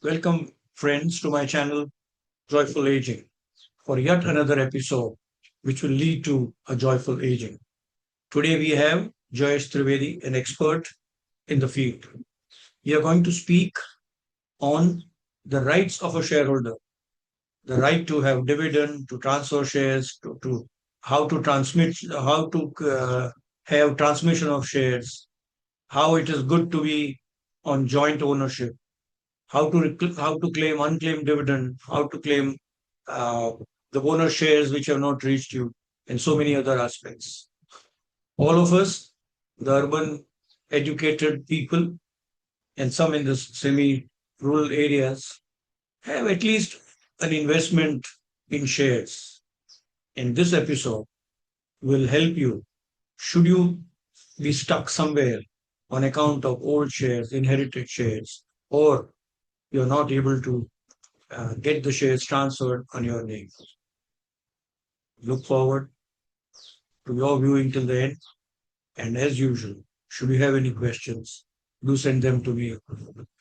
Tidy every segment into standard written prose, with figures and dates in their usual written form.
Welcome, friends, to my channel, Joyful Aging, for yet another episode which will lead to a joyful aging. Today, we have Jayesh Trivedi, an expert in the field. We are going to speak on the rights of a shareholder, the right to have dividend, to transfer shares, to how to transmit, how to have transmission of shares, how it is good to be on joint ownership, how to claim unclaimed dividend, how to claim uh, the bonus shares which have not reached you, and so many other aspects. All of us, the urban educated people, and some in the semi-rural areas, have at least an investment in shares. And this episode will help you should you be stuck somewhere on account of old shares, inherited shares, or you're not able to get the shares transferred on your name. Look forward to your viewing till the end. And as usual, should you have any questions, do send them to me.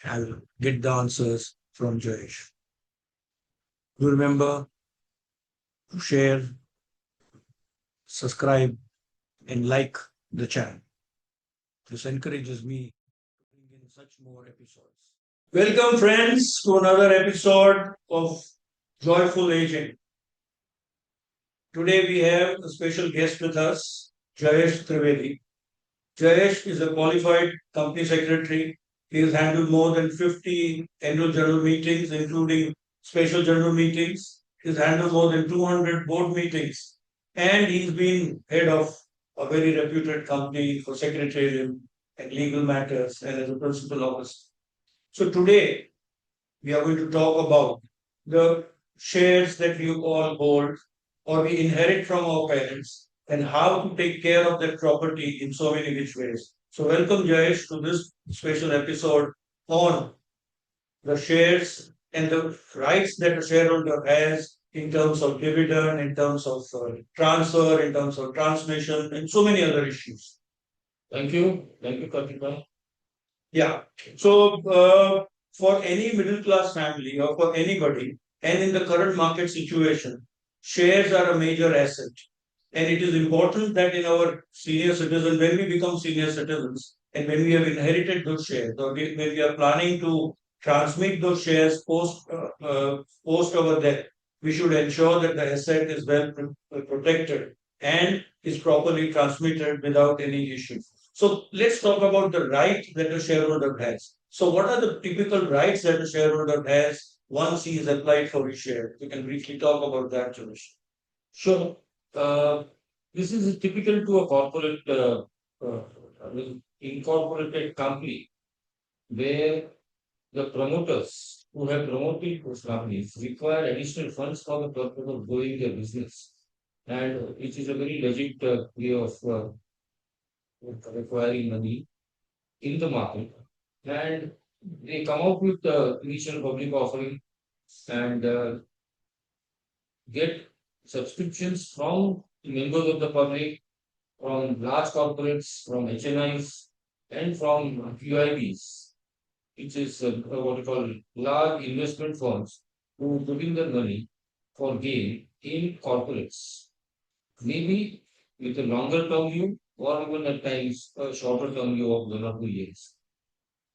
I will get the answers from Jayesh. Do remember to share, subscribe, and like the channel. This encourages me to bring in such more episodes. Welcome, friends, to another episode of Joyful Aging. Today we have a special guest with us, Jayesh Trivedi. Jayesh is a qualified company secretary. He has handled more than 50 annual general meetings, including special general meetings. He's handled more than 200 board meetings. And he's been head of a very reputed company for secretarial and legal matters and as a principal officer. So today we are going to talk about the shares that we all hold or we inherit from our parents and how to take care of that property in so many which ways. So welcome Jayesh to this special episode on the shares and the rights that a shareholder has in terms of dividend, in terms of transfer, in terms of transmission, and so many other issues. Thank you. Thank you, Katika. Yeah. So, for any middle class family or for anybody, and in the current market situation, shares are a major asset. And it is important that in our senior citizens, when we become senior citizens, and when we have inherited those shares, or when we are planning to transmit those shares post our death, we should ensure that the asset is well protected and is properly transmitted without any issue. So let's talk about the right that a shareholder has. So what are the typical rights that a shareholder has once he is applied for his share? We can briefly talk about that, Jayesh. Sure. Uh, this is typical to a corporate, incorporated company where the promoters who have promoted those companies require additional funds for the purpose of growing their business. And it is a very legit way of acquiring money in the market. And they come out with the initial public offering and get subscriptions from members of the public, from large corporates, from HNIs, and from QIBs, which is what we call large investment firms who put in their money for gain in corporates, maybe with a longer term view or even at times a shorter term view of 1 or 2 years.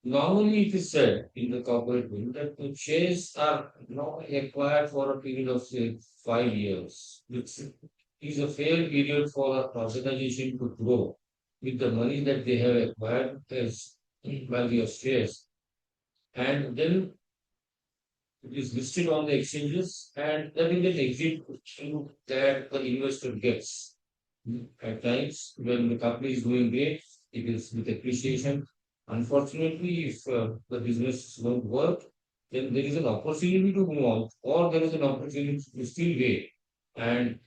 Normally, it is said in the corporate world that the shares are not acquired for a period of, say, 5 years, which is a fair period for an organization to grow with the money that they have acquired as value of shares. And then it is listed on the exchanges, and that is the exit that the investor gets. At times, when the company is doing great, it is with appreciation. Unfortunately, if the business won't work, then there is an opportunity to move on, or there is an opportunity to still wait and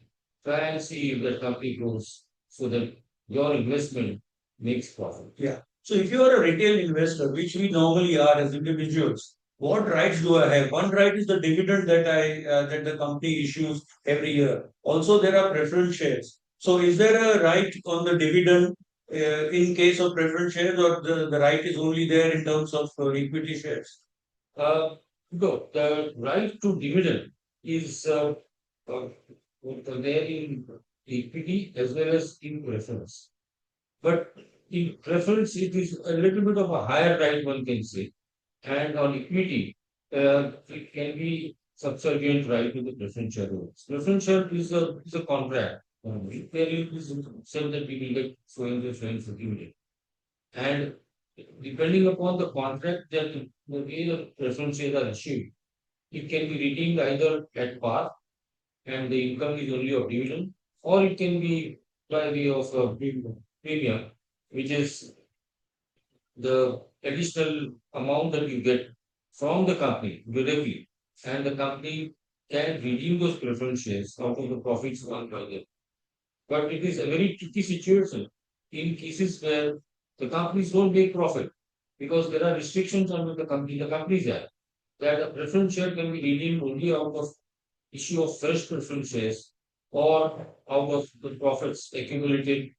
try and see if the company grows so that your investment makes profit. Yeah. So if you are a retail investor, which we normally are as individuals, what rights do I have? One right is the dividend that that the company issues every year. Also, there are preference shares. So is there a right on the dividend in case of preference shares, or the right is only there in terms of equity shares? Uh, No, the right to dividend is uh, there in equity as well as in preference. But in preference, it is a little bit of a higher right, one can say. And on equity, it can be subservient right to the preference shareholders. Preference share is a contract. Where it is said that we will get so and so and so dividend. And depending upon the contract that the way the preference shares are issued, it can be redeemed either at par and the income is only of dividend, or it can be by way of a premium, which is the additional amount that you get from the company directly, and the company can redeem those preference shares out of the profits earned by them. But it is a very tricky situation in cases where the companies don't make profit because there are restrictions under the companies act that a preference share can be redeemed only out of issue of fresh preference shares or out of the profits accumulated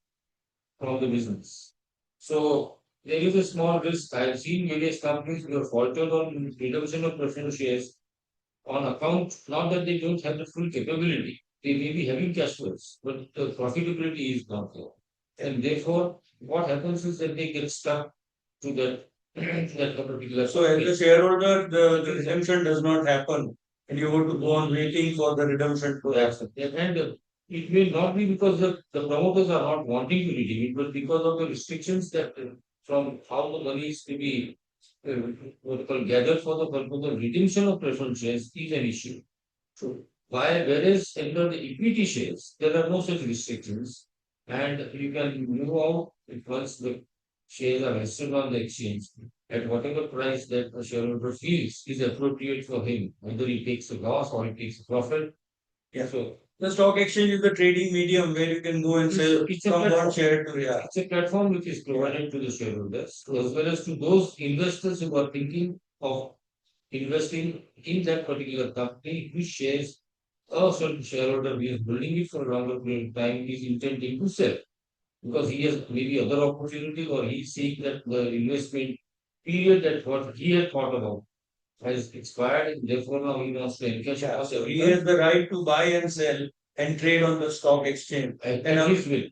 from the business. So there is a small risk. I have seen various companies who have faltered on redemption of preference shares on account, not that they don't have the full capability. They may be having cash flows, but the profitability is not there. And therefore, what happens is that they get stuck to that, that particular. So as a shareholder, the redemption does not happen, and you have to go on waiting for the redemption to happen. Yeah, and it may not be because the promoters are not wanting to redeem it, but because of the restrictions that from how the money is to be uh, what you call gathered for the purpose of redemption of preference shares is an issue. So whereas under the equity shares, there are no such restrictions, and you can move out once the shares are listed on the exchange at whatever price that the shareholder feels is appropriate for him, whether he takes a loss or he takes a profit. Yeah. So The stock exchange is the trading medium where you can go and sell it's a from one platform. share to the other. It's a platform which is provided to the shareholders, as well as to those investors who are thinking of investing in that particular company, which shares a certain shareholder who is holding it for a longer period of time is intending to sell because he has maybe other opportunities or he's seeing that the investment period that what he had thought about has expired and therefore now he wants to encash Yeah, out so he has the right to buy and sell and trade on the stock exchange. at his will.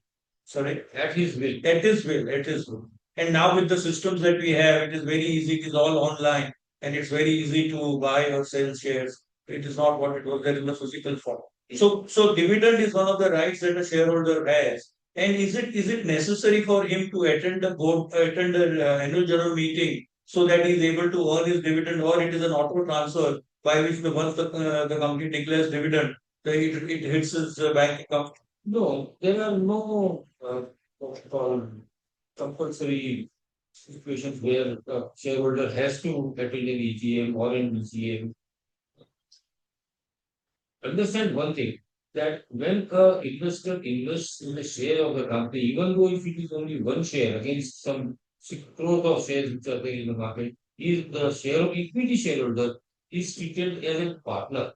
Sorry, At his will. at his will, at his will. And now with the systems that we have, it is very easy. It is all online, and it's very easy to buy or sell shares. It is not what it was there in the physical form. So dividend is one of the rights that a shareholder has. And is it necessary for him to attend the annual general meeting so that he is able to earn his dividend, or it is an auto transfer by which once the company declares dividend, then it hits his bank account? No, there are no what you call compulsory situations where a shareholder has to attend an EGM or an EGM. Understand one thing that when a investor invests in a share of the company, even though if it is only one share against some 6 crores of shares which are there in the market, is the share of equity shareholder is treated as a partner.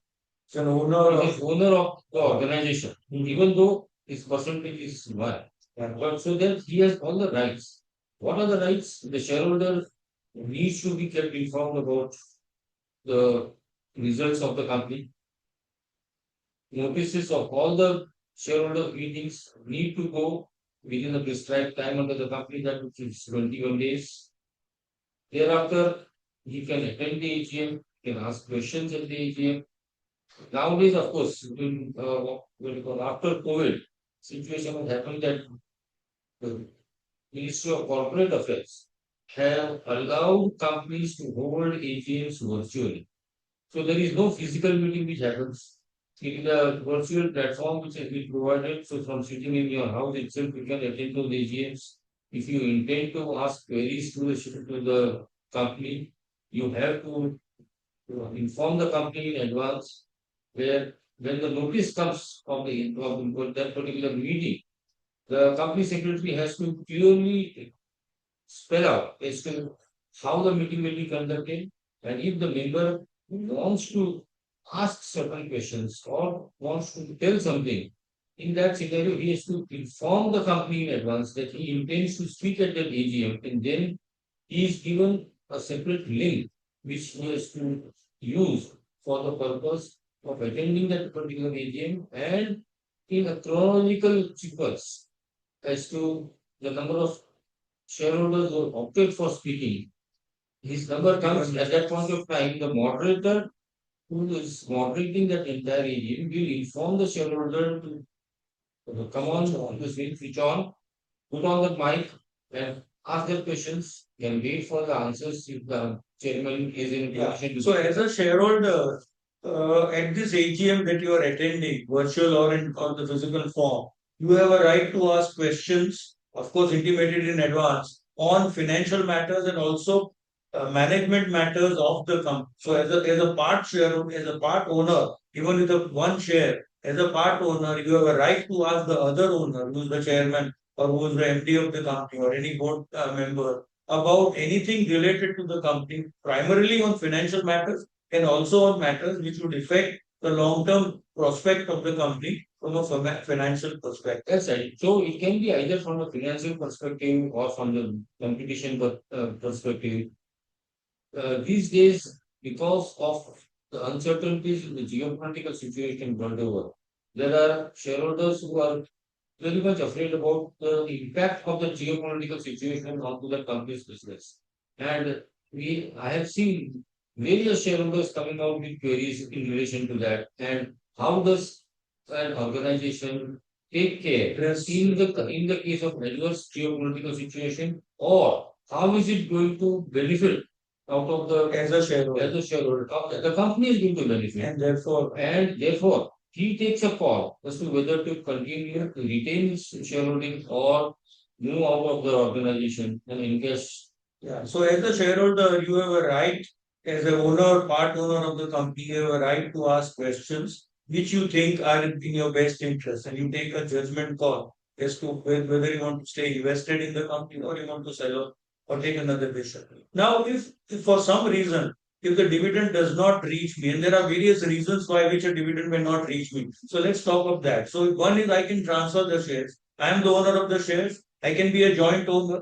It's an owner He is of. owner of the organization, even though his percentage is one. But so that he has all the rights. What are the rights? The shareholder needs to be kept informed about the results of the company. Notices of all the shareholder meetings need to go within the prescribed time under the company that which is 21 days. Thereafter, he can attend the AGM, can ask questions at the AGM. Nowadays, of course, after COVID, situation has happened that the Ministry of Corporate Affairs have allowed companies to hold AGMs virtually. So there is no physical meeting which happens. It is a virtual platform which has been provided. So from sitting in your house itself, you can attend to the AGMs. If you intend to ask queries to the company, you have to inform the company in advance where when the notice comes from that particular meeting, the company secretary has to clearly spell out as to how the meeting will be conducted, and if the member wants to ask certain questions or wants to tell something, in that scenario, he has to inform the company in advance that he intends to speak at that AGM, and then he is given a separate link which he has to used for the purpose of attending that particular AGM and in a chronological sequence as to the number of shareholders who opted for speaking. His number comes at that point of time. The moderator who is moderating that entire AGM will inform the shareholder to come on the screen, switch on, put on the mic, and ask their questions. Can wait for the answers if the chairman is in Yeah. position to So speak. as a shareholder, at this AGM that you are attending, virtual or in or the physical form, you have a right to ask questions, of course, intimated in advance, on financial matters and also management matters of the company. So as a part shareholder, as a part owner, even with a one share, as a part owner, you have a right to ask the other owner, who is the chairman or who is the MD of the company or any board member, about anything related to the company, primarily on financial matters and also on matters which would affect the long-term prospect of the company from a financial perspective. That's right. So it can be either from a financial perspective or from the competition perspective. These days, because of the uncertainties in the geopolitical situation world over, there are shareholders who are very much afraid about the impact of the geopolitical situation onto the company's business. And I have seen various shareholders coming out with queries in relation to that. And how does an organization take care Yes. in the case of adverse geopolitical situation, or how is it going to benefit out of the As a shareholder. as a shareholder? The company is going to benefit, and therefore he takes a call as to whether to continue to retain his shareholding or move out of the organization and invest. Yeah. So as a shareholder, you have a right, as a owner, part owner of the company, you have a right to ask questions which you think are in your best interest, and you take a judgment call as to whether you want to stay invested in the company or you want to sell or take another decision. Now, if for some reason, if the dividend does not reach me, and there are various reasons why which a dividend may not reach me. So let's talk of that. So one is I can transfer the shares. I am the owner of the shares. I can be a joint owner.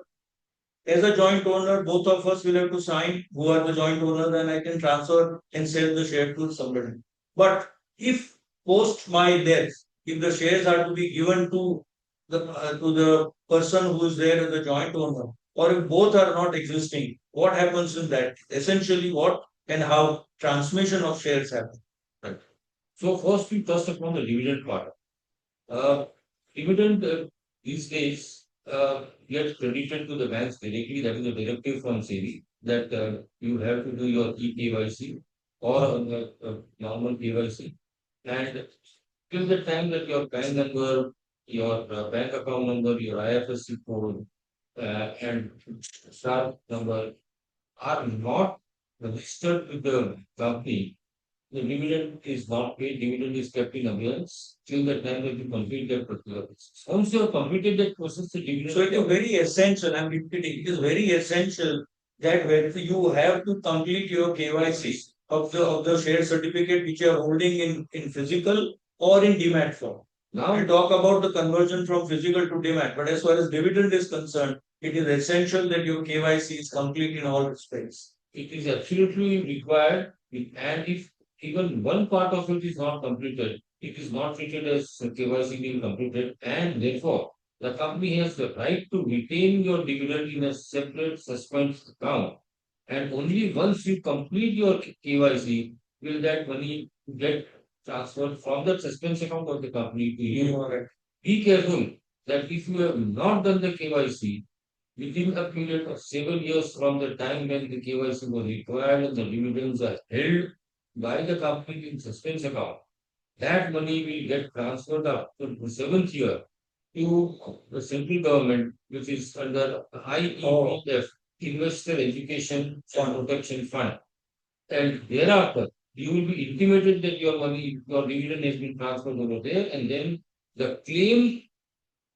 As a joint owner, both of us will have to sign who are the joint owners, and I can transfer and sell the share to somebody. But if post my death, if the shares are to be given to the person who is there as the joint owner, or if both are not existing, what happens in that? Essentially, what and how transmission of shares happen. Right. So first we touched upon the dividend part. Uh, Dividend these days gets credited to the banks directly. That is a directive from SEBI that you have to do your eKYC or normal KYC. And till the time that your PAN number, your bank account number, your IFSC code, and SAR number are not registered with the company, the dividend is not paid, dividend is kept in abeyance till the time that you complete that particular process. Once you have completed that process, the dividend. So it is very essential, I'm repeating, it is very essential that when you have to complete your KYC of the share certificate which you are holding in physical or in Demat form. Now we talk about the conversion from physical to Demat, but as far as dividend is concerned, it is essential that your KYC is complete in all respects. It is absolutely required, and if even one part of it is not completed, it is not treated as KYC being completed, and therefore the company has the right to retain your dividend in a separate suspense account. And only once you complete your KYC will that money get transferred from the suspense account of the company to you. Correct. Be careful that if you have not done the KYC, within a period of 7 years from the time when the KYC was required and the dividends are held by the company in suspense account, that money will get transferred after the seventh year to the central government, which is under IEPF, Investor Education and Protection Fund. And thereafter, you will be intimated that your money, your dividend has been transferred over there, and then the claim,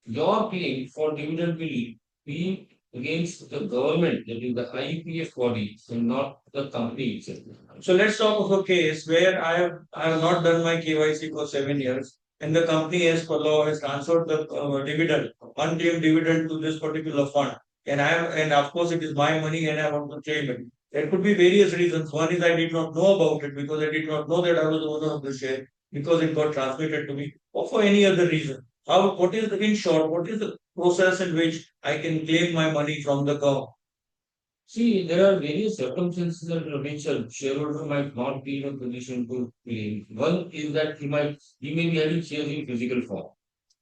your claim for dividend will be against the government, that is the IPF body, and not the company itself. So let's talk of a case where I have not done my KYC for 7 years, and the company has for law has transferred the dividend, unclaimed dividend to this particular fund, and of course it is my money and I want to claim it. There could be various reasons. One is I did not know about it because I did not know that I was the owner of the share because it got transmitted to me, or for any other reason. How? What is the, in short? What is the process in which I can claim my money from the government? See, there are various circumstances under which a shareholder might not be in a position to claim. One is that he may be having shares in physical form,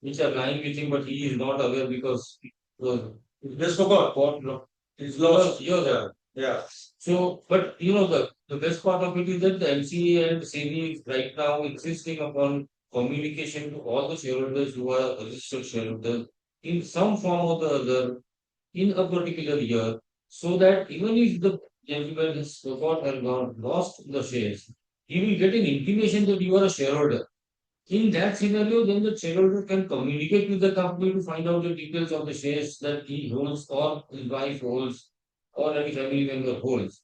which are lying with him, but he is not aware because uh, Just forgot. got It's lost. years Yeah. ago. Yeah. So, but the best part of it is that the MCA and SEBI is right now insisting upon communication to all the shareholders who are registered shareholders in some form or the other in a particular year, so that even if the gentleman has forgot and lost the shares, he will get an intimation that you are a shareholder. In that scenario, then the shareholder can communicate with the company to find out the details of the shares that he holds or his wife holds or any family member holds.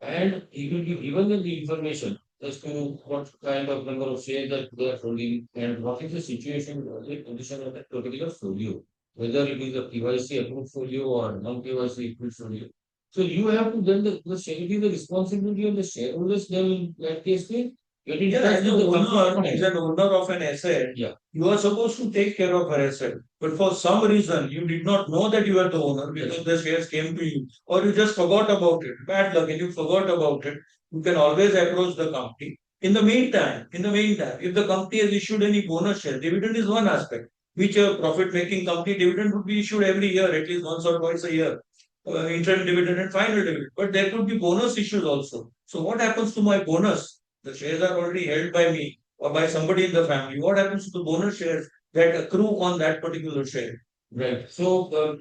And he will be given the information as to what kind of number of shares that they are holding and what is the situation or the condition of that particular folio, whether it is a KYC approved folio or non-KYC approved folio. So you have to then it is the responsibility of the shareholders then in that case to get in Yeah, touch as with an the owner, company. as an owner of an asset, Yeah, you are supposed to take care of her asset. But for some reason, you did not know that you are the owner because the shares came to you, or you just forgot about it. Bad luck, and you forgot about it. You can always approach the company. In the meantime, if the company has issued any bonus share, dividend is one aspect. Which a profit-making company dividend would be issued every year, at least once or twice a year. Interim dividend and final dividend. But there could be bonus issues also. So what happens to my bonus? The shares are already held by me or by somebody in the family. What happens to the bonus shares that accrue on that particular share? right. So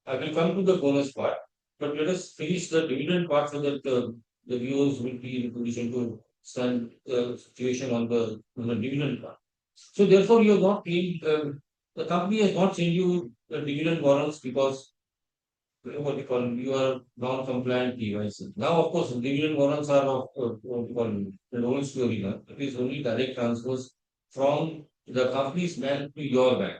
I will come to the bonus part, but let us finish the dividend part so that the viewers will be in a position to stand the situation on the dividend part. So therefore, you have not claimed, the company has not sent you the dividend warrants because what you call you are non-compliant KYC. Now, of course, dividend warrants are of what you call the old story now. It is only direct transfers from the company's bank to your bank.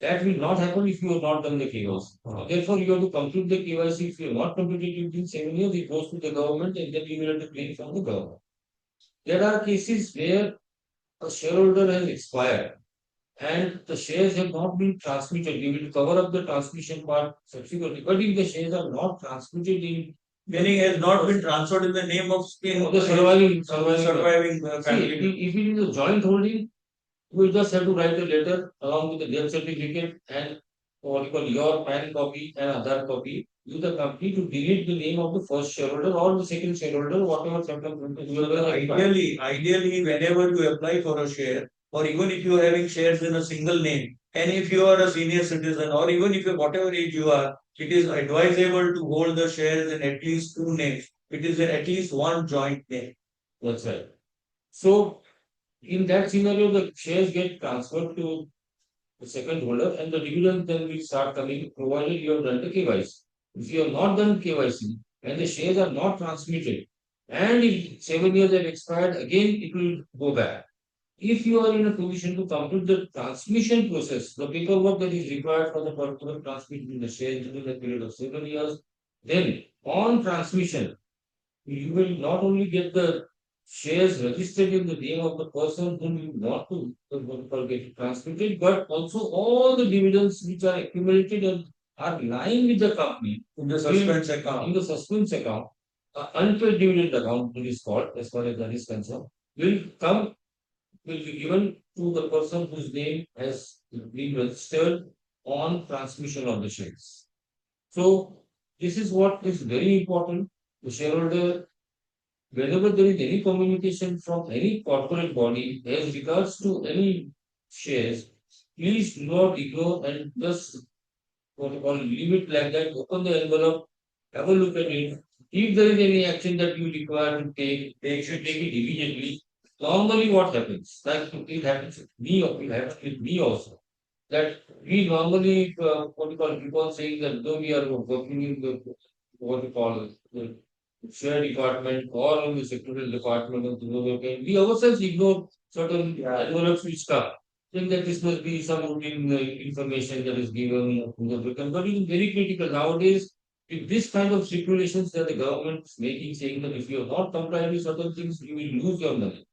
That will not happen if you have not done the KYC. Therefore, you have to complete the KYC. If you have not completed it within 7 years, it goes to the government and then you will have to claim from the government. There are cases where a shareholder has expired and the shares have not been transmitted. We will cover up the transmission part subsequently. But if the shares are not transmitted in Meaning has not been transferred in the name of the surviving see, family. if it is a joint holding, you just have to write a letter along with the death certificate and what you call your PAN copy and other copy to the company to delete the name of the first shareholder or the second shareholder, whatever circumstances you are required. Ideally, whenever you apply for a share, or even if you are having shares in a single name, and if you are a senior citizen, or even if you whatever age you are, it is advisable to hold the shares in at least two names. It is in at least one joint name. That's right. So in that scenario, the shares get transferred to the second holder and the dividend then will start coming provided you have done the KYC. If you have not done KYC and the shares are not transmitted and if 7 years have expired, again it will go back. If you are in a position to complete the transmission process, the paperwork that is required for the particular transmission the shares within a period of 7 years, then on transmission, you will not only get the shares registered in the name of the person whom you want to get transmitted, but also all the dividends which are accumulated and are lying with the company In the suspense in account. the suspense account, unpaid dividend account, it is called, as far as that is concerned, will come will be given to the person whose name has been registered on transmission of the shares. So this is what is very important. The shareholder, whenever there is any communication from any corporate body as regards to any shares, please do not ignore and just what you call leave it like that. Open the envelope, have a look at it. If there is any action that you require to take, they should take it immediately. Normally, what happens? Like it happens with me, or it happens with me also. That we normally what you call keep on saying that though we are working in the what you call the share department or in the sectorial department of the global account, we ourselves ignore certain envelopes which come. Think that this must be some routine information that is given to the victim, but it is very critical nowadays. With this kind of stipulations that the government is making, saying that if you are not compliant with certain things, you will lose your money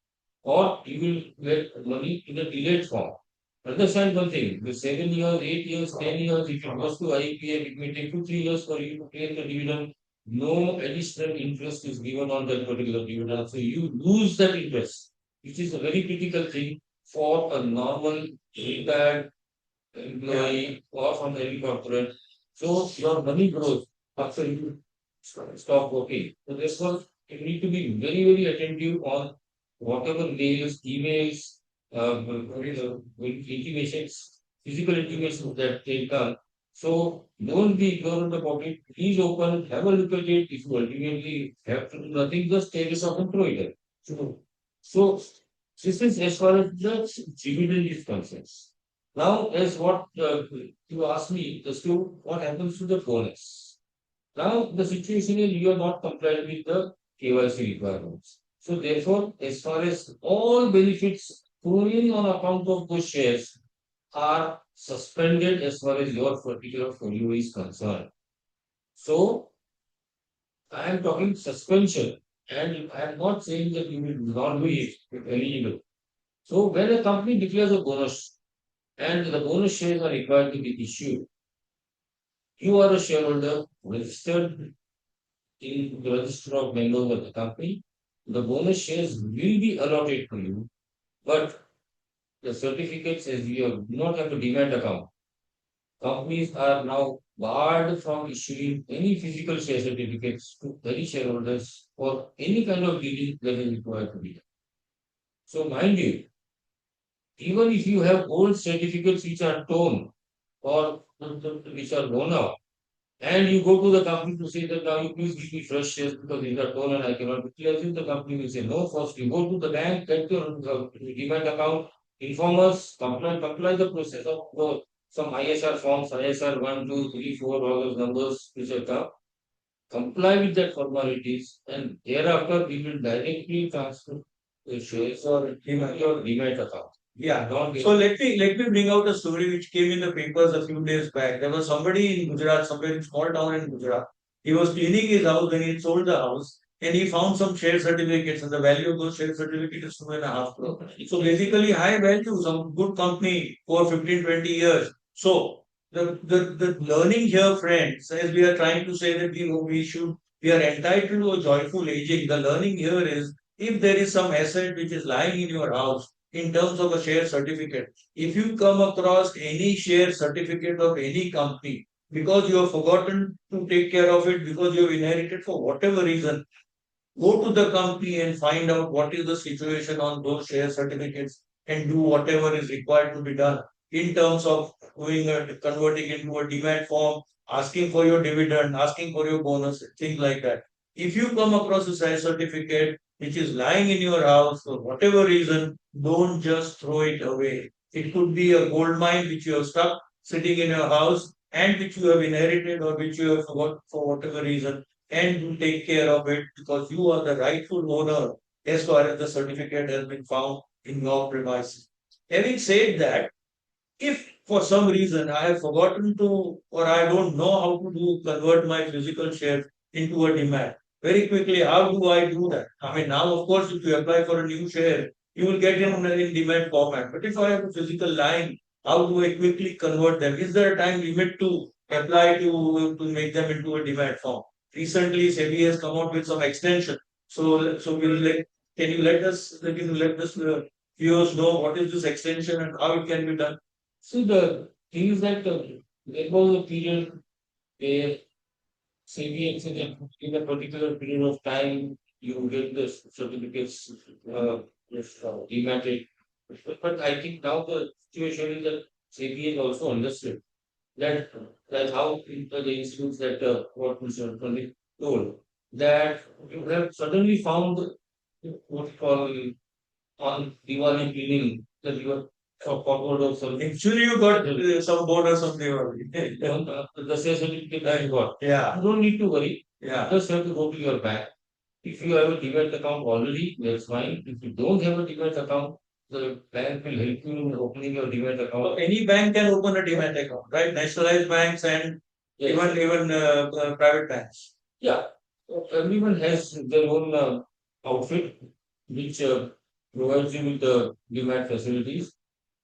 or you will get money in a delayed form. Understand one thing, the 7 years, 8 years, 10 years, if it goes to IPF, it may take 2, 3 years for you to pay the dividend. No additional interest is given on that particular dividend. So you lose that interest, which is a very critical thing for a normal retired employee or from any corporate. So your money grows after you stop working. So therefore, you need to be very, very attentive on whatever mails, emails, intimations, physical intimations that they come. So don't be ignorant about it. Please open, have a look at it. If you ultimately have to do nothing, just take it off and throw it away. So this is as far as the dividend is concerned. Now, as what you asked me, as to what happens to the bonus. Now, the situation is you are not compliant with the KYC requirements. So, therefore, as far as all benefits flowing on account of those shares are suspended as far as your particular folio is concerned. So, I am talking suspension, and I am not saying that you will not be eligible. So, when a company declares a bonus and the bonus shares are required to be issued, you are a shareholder registered in the register of members of the company. The bonus shares will be allotted to you, but the certificates, as you do not have a demat account, companies are now barred from issuing any physical share certificates to any shareholders for any kind of dealing that is required to be done. So, mind you, even if you have old certificates which are torn or which are worn out, and you go to the company to say that now you please give me fresh shares because these are torn and I cannot declare you, the company will say no. First, you go to the bank, get your demand account, inform us, comply the process of some ISR forms, ISR 1, 2, 3, 4, all those numbers, etc. Comply with that formalities, and thereafter we will directly transfer the shares or your demat account. Yeah. Not So let me bring out a story which came in the papers a few days back. There was somebody in Gujarat, somewhere in small town in Gujarat. He was cleaning his house when he sold the house, and he found some share certificates, and the value of those share certificates is 2.5 crore. So basically, high value, some good company for 15, 20 years. So the learning here, friends, as we are trying to say that we are entitled to a joyful aging. The learning here is if there is some asset which is lying in your house in terms of a share certificate. If you come across any share certificate of any company because you have forgotten to take care of it, because you have inherited for whatever reason, go to the company and find out what is the situation on those share certificates and do whatever is required to be done in terms of converting into a demand form, asking for your dividend, asking for your bonus, things like that. If you come across a share certificate which is lying in your house for whatever reason, don't just throw it away. It could be a gold mine which you have stuck sitting in your house and which you have inherited or which you have forgot for whatever reason, and you take care of it because you are the rightful owner as far as the certificate has been found in your premises. Having said that, if for some reason I have forgotten to or I don't know how to convert my physical shares into a demat, very quickly, how do I do that? I mean, now of course, if you apply for a new share, you will get in demat format. But if I have a physical line, how do I quickly convert them? Is there a time limit to apply to make them into a demat form? Recently, SEBI has come out with some extension. So can you let us viewers know what is this extension and how it can be done? See, the thing is that there was a period where CBA said that in a particular period of time you get the certificates dematted. But I think now the situation is that CBA also understood that how the institutes that what Mr. Pandit told that you have suddenly found what you call on Diwali cleaning that you are forward or something. Actually, you got some bonus on Diwali. The sales certificate that you got. Yeah, You don't need to worry. yeah. You just have to go to your bank. If you have a demat account already, that's fine. If you don't have a demat account, the bank will help you in opening your demat So account. any bank can open a demat account, right? Nationalized banks and Yes. even private banks. Yeah, everyone has their own outfit which provides you with the Demat facilities.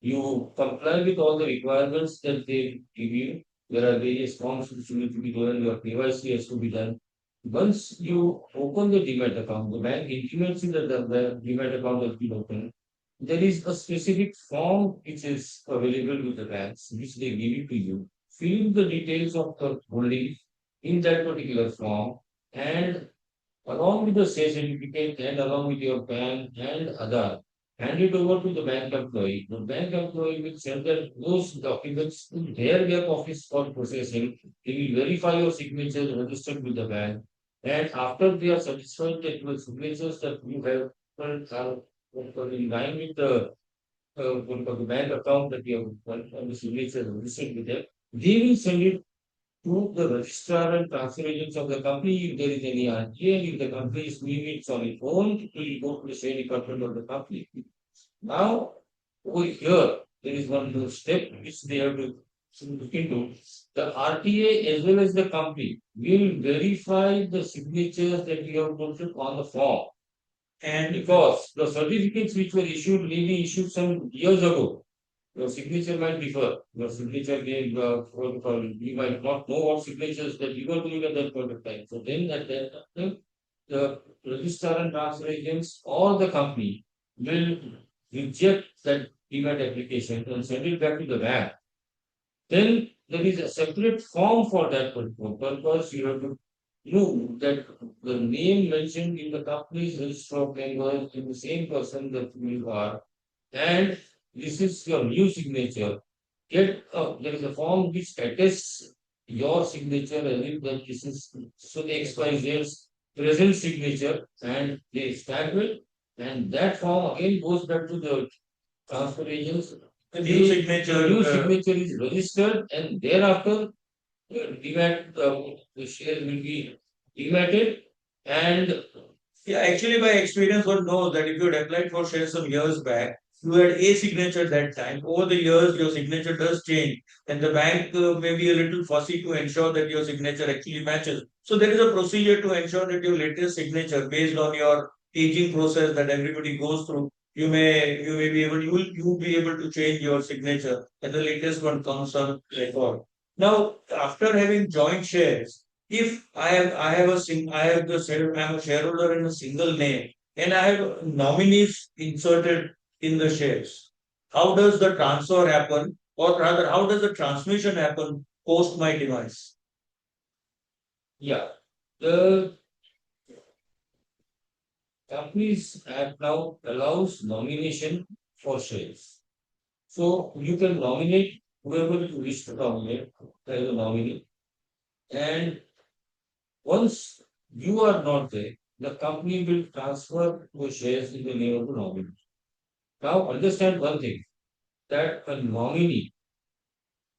You comply with all the requirements that they give you. There are various forms which you need to be done. Your KYC has to be done. Once you open the Demat account, the bank intimates you that the Demat account has been opened. There is a specific form which is available with the banks, which they give it to you. Fill the details of the holding in that particular form, and along with the sales certificate and along with your PAN and Aadhaar, hand it over to the bank employee. The bank employee will send those documents to their back office for processing. They will verify your signatures registered with the bank. And after they are satisfied that your signatures that you have are in line with the bank account that you have on the signature registered with them, they will send it to the registrar and transfer agents of the company if there is any RTA, and if the company is doing it on its own, it will go to the share department of the company. Now, over here, there is one more step which they have to look into. The RTA as well as the company will verify the signatures that you have put on the form. And because the certificates which were issued may be issued some years ago, your signature might differ. Your signature may, you might not know what signatures that you were doing at that point of time. So then at that time, the registrar and transfer agents or the company will reject that demat application and send it back to the bank. Then there is a separate form for that purpose. You have to know that the name mentioned in the company's register of members is the same person that you are, and this is your new signature. There is a form which attests your signature as if that this is so XYZ's present signature, and they stamp it, and that form again goes back to the transfer agents. The new signature. The new signature is registered, and thereafter the shares will be dematted, and Yeah, actually, by experience, one knows that if you had applied for shares some years back, you had a signature that time. Over the years, your signature does change, and the bank may be a little fussy to ensure that your signature actually matches. So there is a procedure to ensure that your latest signature, based on your aging process that everybody goes through, you may be able you be able to change your signature, and the latest one comes on record. Now, after having joint shares, if I have I'm a shareholder in a single name and I have nominees inserted in the shares, how does the transfer happen, or rather, how does the transmission happen post my demise? yeah, the Companies Act now allows nomination for shares. So you can nominate whoever you wish to nominate as a nominee. And once you are not there, the company will transfer the shares in the name of the nominee. Now understand one thing, that a nominee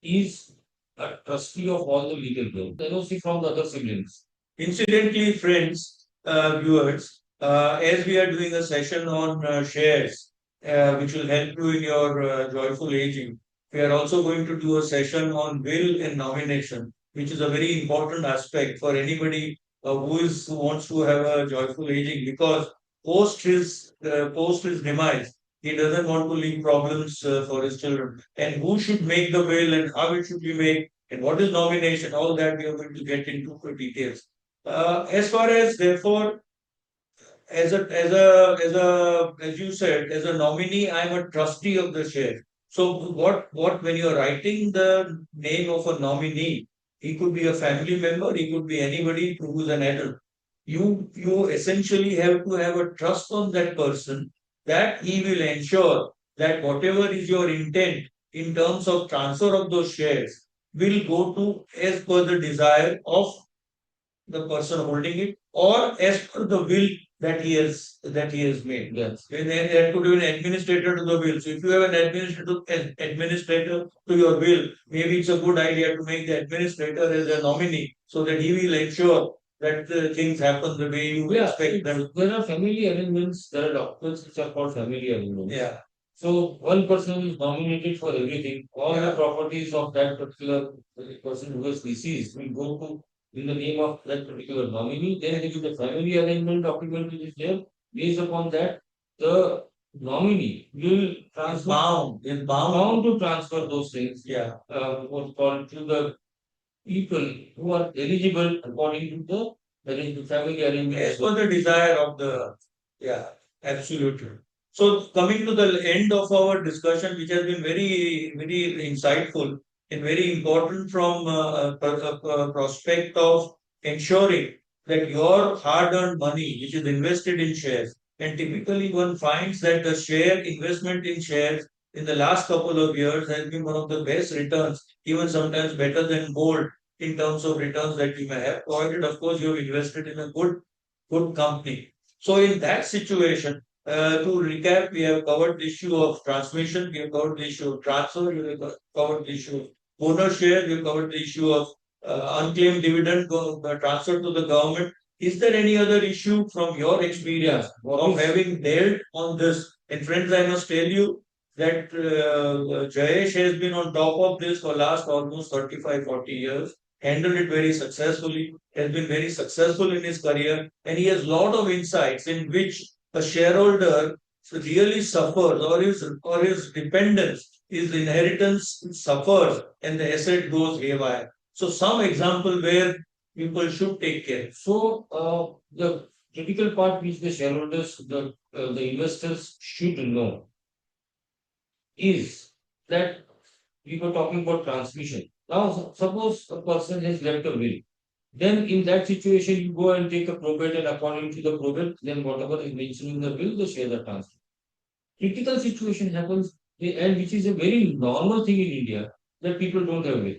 is a trustee of all the legal claims, NOC from the other siblings. Incidentally, friends, viewers, as we are doing a session on shares, which will help you in your joyful aging, we are also going to do a session on will and nomination, which is a very important aspect for anybody who wants to have a joyful aging, because post his demise, he doesn't want to leave problems for his children. And who should make the will and how it should be made and what is nomination, all that we are going to get into the details. As far as therefore, as you said, as a nominee, I'm a trustee of the share. So what when you're writing the name of a nominee, he could be a family member, he could be anybody who's an adult. You essentially have to have a trust on that person, that he will ensure that whatever is your intent in terms of transfer of those shares will go to as per the desire of the person holding it, or as per the will that he has made. Yes. And then there could be an administrator to the will. So if you have an administrator to your will, maybe it's a good idea to make the administrator as a nominee so that he will ensure that things happen the way you Yeah, expect them. there are family arrangements, there are documents which are called family arrangements. Yeah. So one person is nominated for everything. All the properties of that particular person who was deceased will go to in the name of that particular nominee. Then there is a family arrangement document which is there. Based upon that, the nominee will transfer bound to transfer those things. Yeah. What's called to the people who are eligible according to the family arrangement. As per the desire of the, yeah, absolutely. So coming to the end of our discussion, which has been very, very insightful and very important from a prospect of ensuring that your hard-earned money, which is invested in shares, and typically one finds that the share investment in shares in the last couple of years has been one of the best returns, even sometimes better than gold in terms of returns that you may have, provided, of course, you have invested in a good company. So in that situation, to recap, we have covered the issue of transmission, we have covered the issue of transfer, we have covered the issue of owner share, we have covered the issue of unclaimed dividend transfer to the government. Is there any other issue from your experience of having dealt on this? And friends, I must tell you that Jayesh has been on top of this for last almost 35, 40 years, handled it very successfully, has been very successful in his career, and he has lot of insights in which a shareholder really suffers, or his dependence, his inheritance suffers, and the asset goes haywire. So some example where people should take care. So the critical part which the shareholders, the investors should know is that we were talking about transmission. Now, suppose a person has left a will. Then in that situation, you go and take a probate, and according to the probate, then whatever is mentioned in the will, the shares are transferred. Critical situation happens, and which is a very normal thing in India, that people don't have will.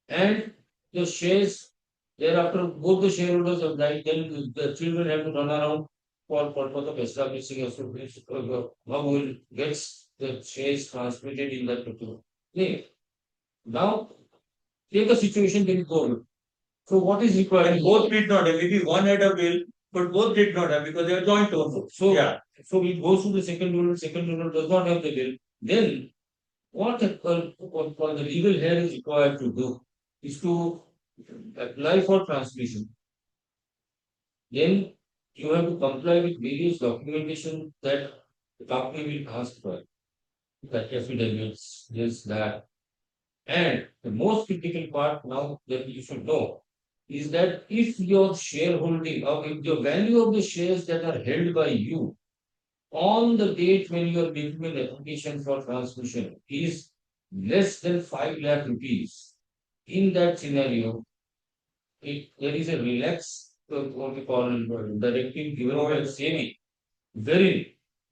And the shares, thereafter, both the shareholders have died, then the children have to run around for purpose of establishing a how will gets the shares transmitted in that particular name. Now, take a situation that is government. So what is required? And both did not have, maybe one had a will, but both did not have because they are joint owners. So, yeah. So it goes to the second owner does not have the will. Then what the legal head is required to do is to apply for transmission. Then you have to comply with various documentation that the company will ask for. That affidavits, this, that. And the most critical part now that you should know is that if your shareholding or if the value of the shares that are held by you on the date when you are making an application for transmission is less than 5 lakh rupees, in that scenario, there is a relax, what we call directive given by SEBI, wherein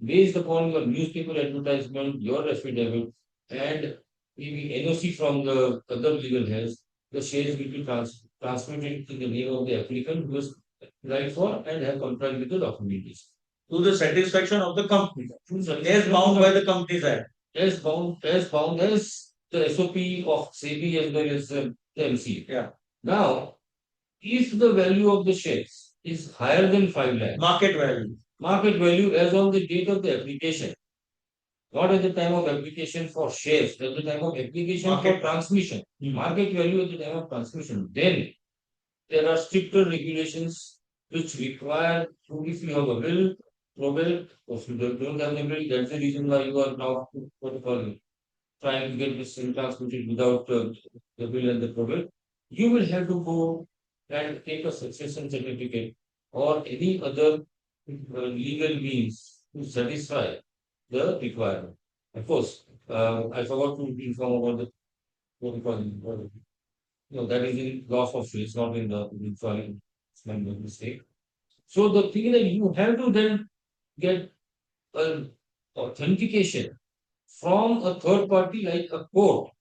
based upon your newspaper advertisement, your affidavit, and maybe NOC from the other legal heads, the shares will be transmitted in the name of the applicant who has applied for and have complied with the documentation. To the satisfaction of the company, as bound by the Companies Act. As bound as the SOP of SEBI as well as the MC. Yeah. Now, if the value of the shares is higher than 5 lakh, market value as on the date of the application, not at the time of application for shares, at the time of application for transmission, market value at the time of transmission, then there are stricter regulations which require, if you have a will, probate, or if you don't have a will, that's the reason why you are now trying to get this thing transmitted without the will and the probate. You will have to go and take a succession certificate or any other legal means to satisfy the requirement. Of course, I forgot to inform about the what we call no, that is in loss of shares, not in the sorry, it's my mistake. So the thing that you have to then get an authentication from a third party like a court,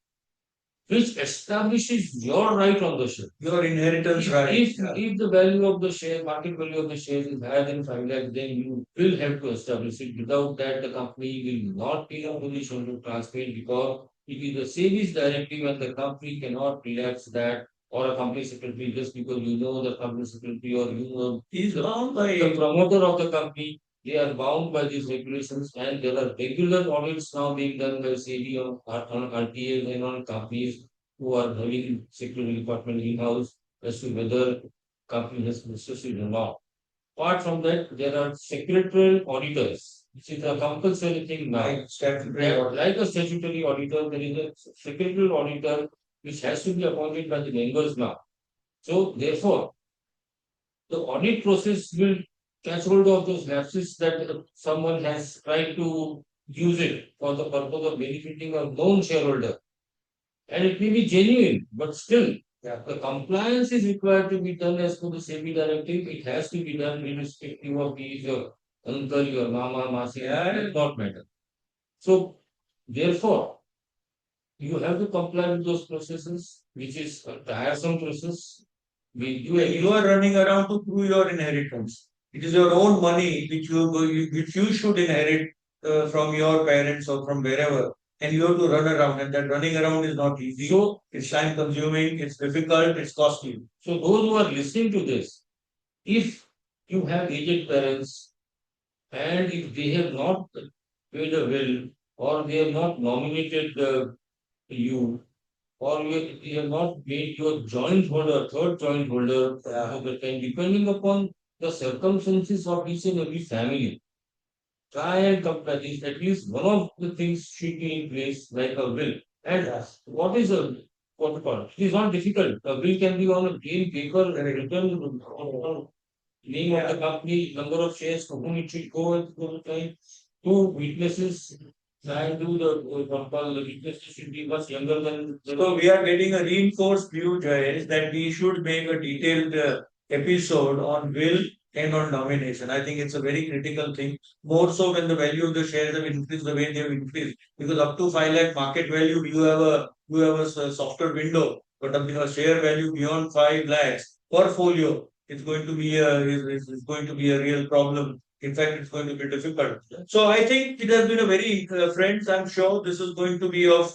which establishes your right on the share. Your inheritance right. If the value of the share, market value of the shares is higher than 5 lakh, then you will have to establish it. Without that, the company will not be in a position to transmit because it is the SEBI's directive and the company cannot relax that, or a company secretary just because you know the company secretary or you know is bound by the promoter of the company they are bound by these regulations, and there are regular audits now being done by SEBI on RTAs and on companies who are having security department in-house as to whether company has businesses or not. Apart from that, there are secretarial auditors, which is a compulsory thing now. Like a statutory auditor, there is a secretarial auditor which has to be appointed by the members now. So therefore, the audit process will catch hold of those lapses that someone has tried to use it for the purpose of benefiting a known shareholder. And it may be genuine, but still, the compliance is required to be done as per the SEBI directive. It has to be done irrespective of he is your uncle, your mama, masi, it does not matter. So, therefore, you have to comply with those processes, which is a tiresome process. You are running around to prove your inheritance. It is your own money which you should inherit from your parents or from wherever, and you have to run around. And that running around is not easy. So, It's time consuming. It's difficult. It's costly. so those who are listening to this, if you have aged parents and if they have not paid a will or they have not nominated you or you have not made your joint holder, third joint holder of the time, depending upon the circumstances of each and every family. Try and compare this. At least one of the things should be in place, like a will. And what is a what we call it? It is not difficult. A will can be on a plain paper and written on name of the company, number of shares, to whom it should go at the time, two witnesses. Try and do the witnesses should be much younger than. So we are getting a reinforced view, Jayesh, that we should make a detailed episode on will and on nomination. I think it's a very critical thing. More so when the value of the shares have increased the way they have increased. Because up to 5 lakh market value, you have a softer window. But a share value beyond 5 lakhs per folio is going to be is going to be a real problem. In fact, it's going to be difficult. So I think it has been a very friends. I'm sure this is going to be of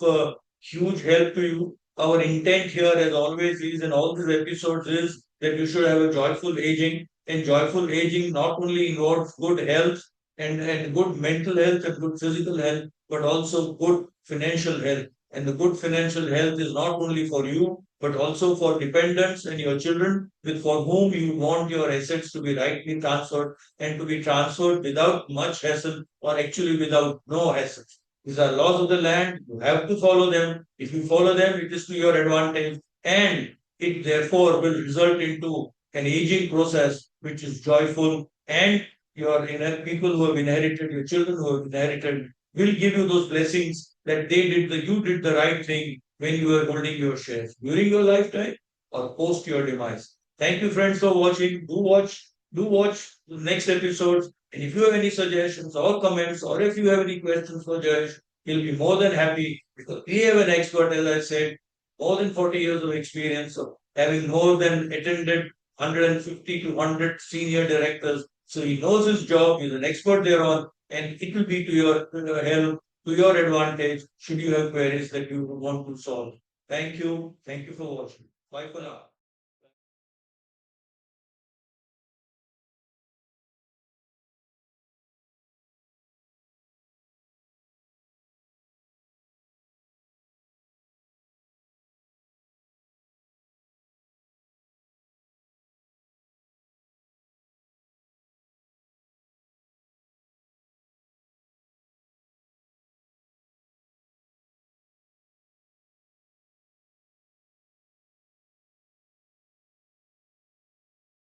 huge help to you. Our intent here, as always, is in all these episodes, is that you should have a joyful aging. And joyful aging not only involves good health and good mental health and good physical health, but also good financial health. And the good financial health is not only for you, but also for dependents and your children, with for whom you want your assets to be rightly transferred and to be transferred without much hassle or actually without no hassle. These are laws of the land. You have to follow them. If you follow them, it is to your advantage. And it therefore will result into an aging process which is joyful. And your people who have inherited, your children who have inherited, will give you those blessings that you did the right thing when you were holding your shares during your lifetime or post your demise. Thank you, friends, for watching. Do watch the next episodes. And if you have any suggestions or comments, or if you have any questions for Jayesh, he'll be more than happy because we have an expert, as I said, more than 40 years of experience of having more than attended 150 to 100 senior directors. So he knows his job, he's an expert thereon, and it will be to your help, to your advantage, should you have queries that you want to solve. Thank you. Thank you for watching. Bye for now.